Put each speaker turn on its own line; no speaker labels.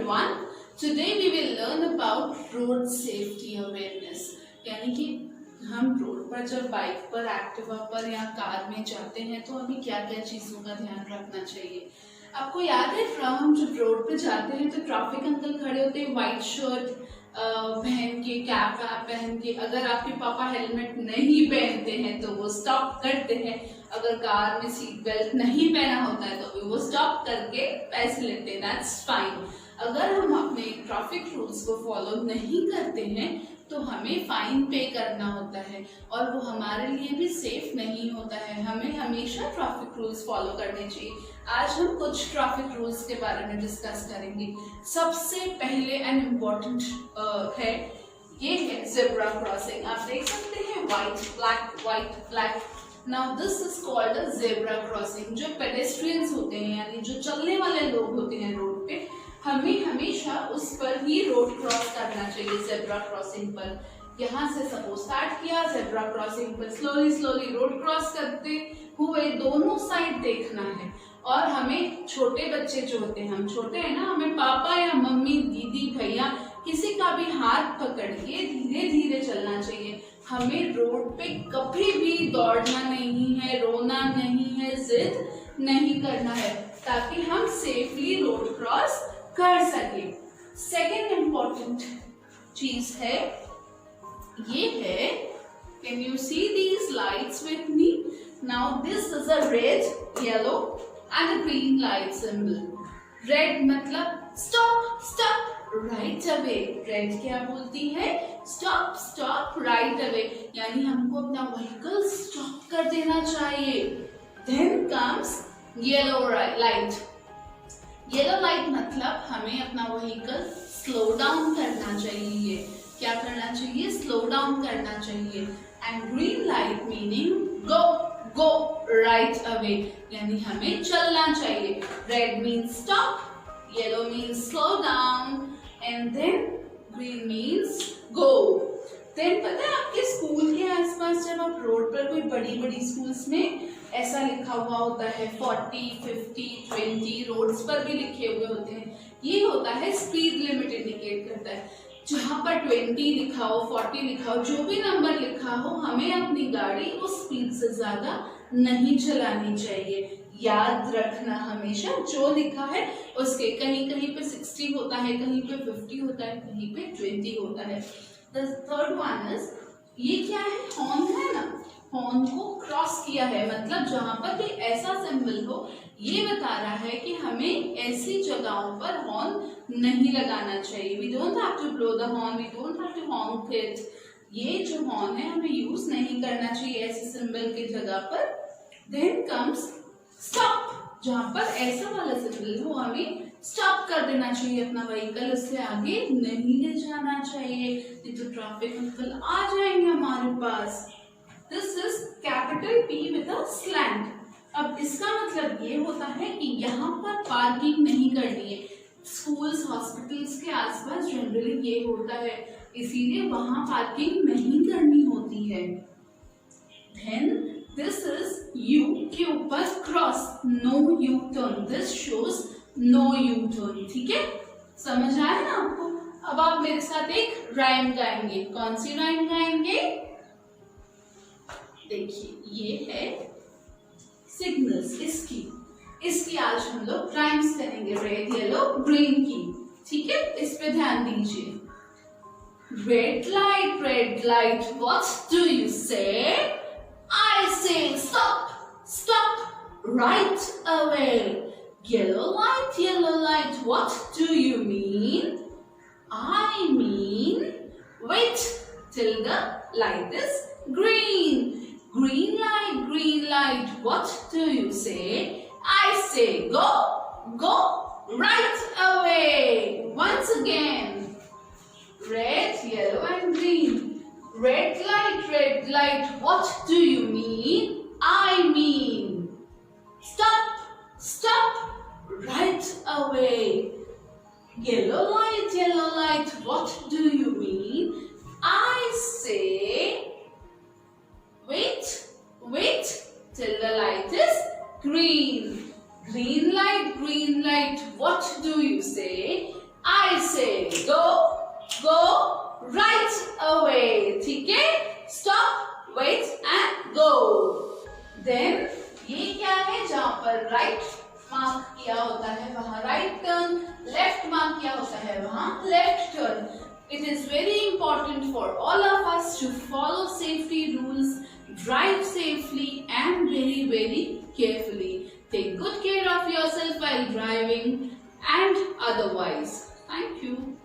everyone. Today we will learn about road safety awareness. यानी कि हम रोड पर जब बाइक पर, एक्टिवा पर या कार में जाते हैं तो हमें क्या क्या चीजों का ध्यान रखना चाहिए। आपको याद है हम जब रोड पे जाते हैं तो ट्रैफिक अंकल खड़े होते हैं व्हाइट शर्ट पहन के, कैप पहन के। अगर आपके पापा हेलमेट नहीं पहनते हैं तो वो स्टॉप करते हैं। अगर कार में सीट बेल्ट नहीं पहना होता है तो वो स्टॉप करके पैसे लेते हैं, दैट्स फाइन। अगर हम अपने ट्रैफिक रूल्स को फॉलो नहीं करते हैं तो हमें फाइन पे करना होता है और वो हमारे लिए भी सेफ नहीं होता है। हमें हमेशा ट्रैफिक रूल्स फॉलो करने चाहिए। आज हम कुछ ट्रैफिक रूल्स के बारे में डिस्कस करेंगे। सबसे पहले एंड इम्पोर्टेंट है ये है ज़ेब्रा क्रॉसिंग। आप देख सकते हैं white flag. Now this is called a zebra crossing. जो पेडेस्ट्रियंस होते हैं यानी जो चलने वाले लोग होते हैं रोड पे, हमें हमेशा उस पर ही रोड क्रॉस करना चाहिए। ज़ेब्रा क्रॉसिंग पर यहाँ से सपोज स्टार्ट किया, ज़ेब्रा क्रॉसिंग पर स्लोली रोड क्रॉस करते हुए दोनों साइड देखना है। और हमें छोटे बच्चे जो होते हैं, हम छोटे हैं ना, हमें पापा या मम्मी, दीदी, भैया किसी का भी हाथ पकड़ के धीरे धीरे चलना चाहिए। हमें रोड पे कभी भी दौड़ना नहीं है, रोना नहीं है, जिद नहीं करना है, ताकि हम सेफली रोड क्रॉस कर सके। सेकेंड इम्पोर्टेंट चीज है ये है, can you see these lights with me? Now this is a red, yellow and a green light symbol. Red मतलब स्टॉप राइट अवे। रेड क्या बोलती है? स्टॉप राइट अवे, यानी हमको अपना व्हीकल स्टॉप कर देना चाहिए। Then comes yellow light. Yellow light मतलब हमें अपना व्हीकल स्लो डाउन करना चाहिए। क्या करना चाहिए? स्लो डाउन करना चाहिए। And green light meaning go right away, यानी हमें चलना चाहिए। Red means stop, yellow means slow down and then green means go. देन पता है आपके स्कूल के आसपास जब आप रोड पर कोई बड़ी स्कूल्स में ऐसा लिखा हुआ होता है 40, 50, 20, रोड्स पर भी लिखे हुए होते हैं। ये होता है स्पीड लिमिट इंडिकेट करता है। जहाँ पर 20 लिखा हो, 40 लिखा हो, जो भी नंबर लिखा हो, हमें अपनी गाड़ी उस स्पीड से ज्यादा नहीं चलानी चाहिए। याद रखना हमेशा जो लिखा है उसके कहीं पे 60 होता है, कहीं पे 50 होता है, कहीं पे 20 होता है। The third one is, ये क्या है? हॉर्न है ना, हॉर्न को क्रॉस किया है, मतलब जहां पर भी ऐसा सिंबल हो ये बता रहा है कि हमें ऐसी जगहों पर हॉर्न नहीं लगाना चाहिए। We don't have to blow the horn, we don't have to honk it. ये जो हॉर्न है हमें यूज नहीं करना चाहिए ऐसे सिंबल की जगह पर। Then comes stop, जहां पर ऐसा वाला सिंबल हो हमें स्टॉप कर देना चाहिए अपना व्हीकल, इससे आगे नहीं ले जाना चाहिए, नहीं तो ट्रैफिक अंकल आ जाएंगे हमारे पास। This is capital P with a slant. अब इसका मतलब ये होता है कि यहाँ पर पार्किंग नहीं करनी है। स्कूल्स, हॉस्पिटल्स के आसपास जनरली ये होता है, इसीलिए वहां पार्किंग नहीं करनी होती है। देन दिस इज यू के ऊपर cross, no U turn, this shows no U turn. ठीक है, समझ आया ना आपको? अब आप मेरे साथ एक राइम गाएंगे। कौन सी राइम गाएंगे? देखिए ये है सिग्नल्स, इसकी आज हम लोग राइम्स करेंगे, रेड, येलो, ग्रीन की। ठीक है, इस पे ध्यान दीजिए। Red light, what do you से? आई से stop right away. Yellow light, what do you mean? I mean wait till the light is green. Green light, what do you say? I say go right away. Once again, red, yellow and green. Red light, what do you mean? I mean stop right away. Yellow light, what do you mean? I say wait till the light is green. Green light, what do you say? I say go, go right away. ठीक है? Stop, wait and go. Then ये क्या है? जहाँ पर right mark किया होता है वहाँ right turn, left मार्क किया होता है वहाँ left turn. It is very important for all of us to follow safety rules, drive safely and very carefully. Take good care of yourself while driving and otherwise. Thank you.